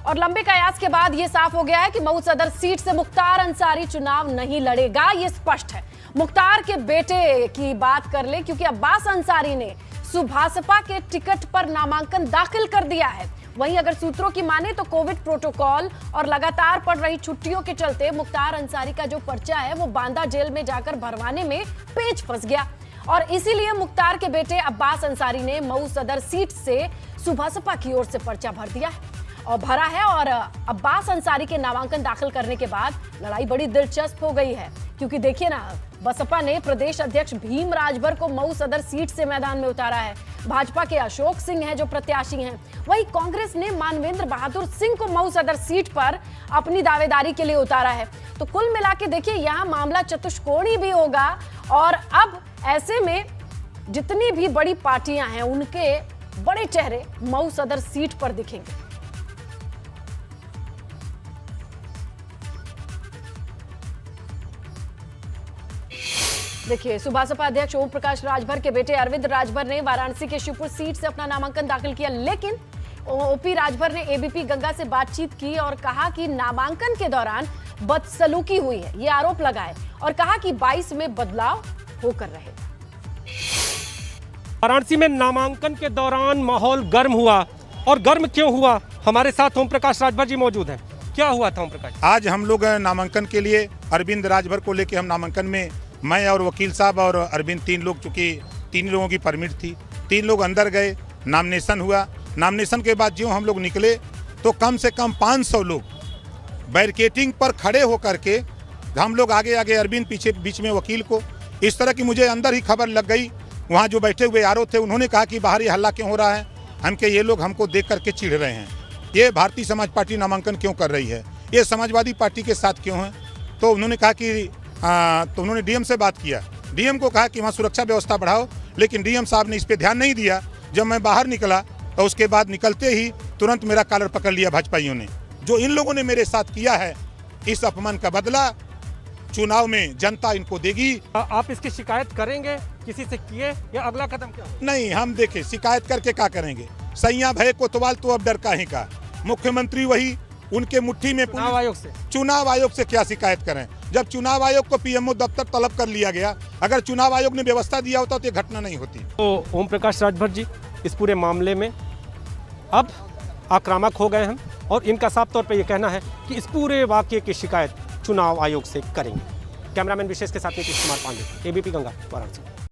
और लंबे कयास के बाद ये साफ हो गया है कि मऊ सदर सीट से मुख्तार अंसारी चुनाव नहीं लड़ेगा, ये स्पष्ट है। मुख्तार के बेटे की बात कर ले, क्योंकि अब्बास अंसारी ने सुभासपा के टिकट पर नामांकन दाखिल कर दिया है। वहीं अगर सूत्रों की माने तो कोविड प्रोटोकॉल और लगातार पड़ रही छुट्टियों के चलते मुख्तार अंसारी का जो पर्चा है वो बांदा जेल में जाकर भरवाने में पेच फंस गया और इसीलिए मुख्तार के बेटे अब्बास अंसारी ने मऊ सदर सीट से सुभासपा की ओर से पर्चा भर दिया है और भरा है। और अब्बास अंसारी के नामांकन दाखिल करने के बाद लड़ाई बड़ी दिलचस्प हो गई है, क्योंकि देखिए ना, बसपा ने प्रदेश अध्यक्ष भीम राजभर को मऊ सदर सीट से मैदान में उतारा है। भाजपा के अशोक सिंह हैं जो प्रत्याशी हैं। वहीं कांग्रेस ने मानवेंद्र बहादुर सिंह को मऊ सदर सीट पर अपनी दावेदारी के लिए उतारा है। तो कुल मिला के देखिए, यहाँ मामला चतुष्कोणीय भी होगा और अब ऐसे में जितनी भी बड़ी पार्टियां हैं उनके बड़े चेहरे मऊ सदर सीट पर दिखेंगे। देखिए, सुभासपा अध्यक्ष ओम प्रकाश राजभर के बेटे अरविंद राजभर ने वाराणसी के शिवपुर सीट से अपना नामांकन दाखिल किया, लेकिन ओपी राजभर ने एबीपी गंगा से बातचीत की और कहा कि नामांकन के दौरान बदसलूकी हुई है, ये आरोप लगाए और कहा कि 22 में बदलाव होकर रहेगा। वाराणसी में नामांकन के दौरान माहौल गर्म हुआ, और गर्म क्यों हुआ? हमारे साथ ओम प्रकाश राजभर जी मौजूद हैं। क्या हुआ था ओम प्रकाश? आज हम लोग नामांकन के लिए अरविंद राजभर को लेके हम नामांकन में, मैं और वकील साहब और अरविंद, 3 लोग, चूंकि 3 लोगों की परमिट थी, 3 लोग अंदर गए, नॉमिनेशन हुआ। नॉमिनेशन के बाद जो हम लोग निकले तो कम से कम 500 लोग बैरिकेडिंग पर खड़े होकर के, हम लोग आगे आगे, अरविंद पीछे, बीच में वकील को। इस तरह की मुझे अंदर ही खबर लग गई। वहाँ जो बैठे हुए आरओ थे उन्होंने कहा कि बाहर ये हल्ला क्यों हो रहा है, हमके ये लोग हमको देख करके चिढ़ रहे हैं, ये भारतीय समाज पार्टी नामांकन क्यों कर रही है, ये समाजवादी पार्टी के साथ क्यों है। तो उन्होंने कहा कि तो उन्होंने डीएम से बात किया, डीएम को कहा कि वहाँ सुरक्षा व्यवस्था बढ़ाओ, लेकिन डीएम साहब ने इस पर ध्यान नहीं दिया। जब मैं बाहर निकला तो उसके बाद निकलते ही तुरंत मेरा कॉलर पकड़ लिया भाजपाइयों ने। जो इन लोगों ने मेरे साथ किया है, इस अपमान का बदला चुनाव में जनता इनको देगी। आप इसकी शिकायत करेंगे किसी से किए, या अगला कदम क्या? नहीं, हम देखें शिकायत करके क्या करेंगे। सैया भय कोतवाल तो अब डर काहे का, मुख्यमंत्री वही, उनके मुट्ठी में। चुनाव आयोग से क्या शिकायत करें, जब चुनाव आयोग को पीएमओ दफ्तर तलब कर लिया गया। अगर चुनाव आयोग ने व्यवस्था दिया होता तो ये घटना नहीं होती। तो ओम प्रकाश राजभर जी इस पूरे मामले में अब आक्रामक हो गए हैं और इनका साफ तौर पे ये कहना है कि इस पूरे वाकये की शिकायत चुनाव आयोग से करेंगे। कैमरामैन विशेष के साथ नीतीश कुमार पांडे, एबीपी गंगा, वाराणसी।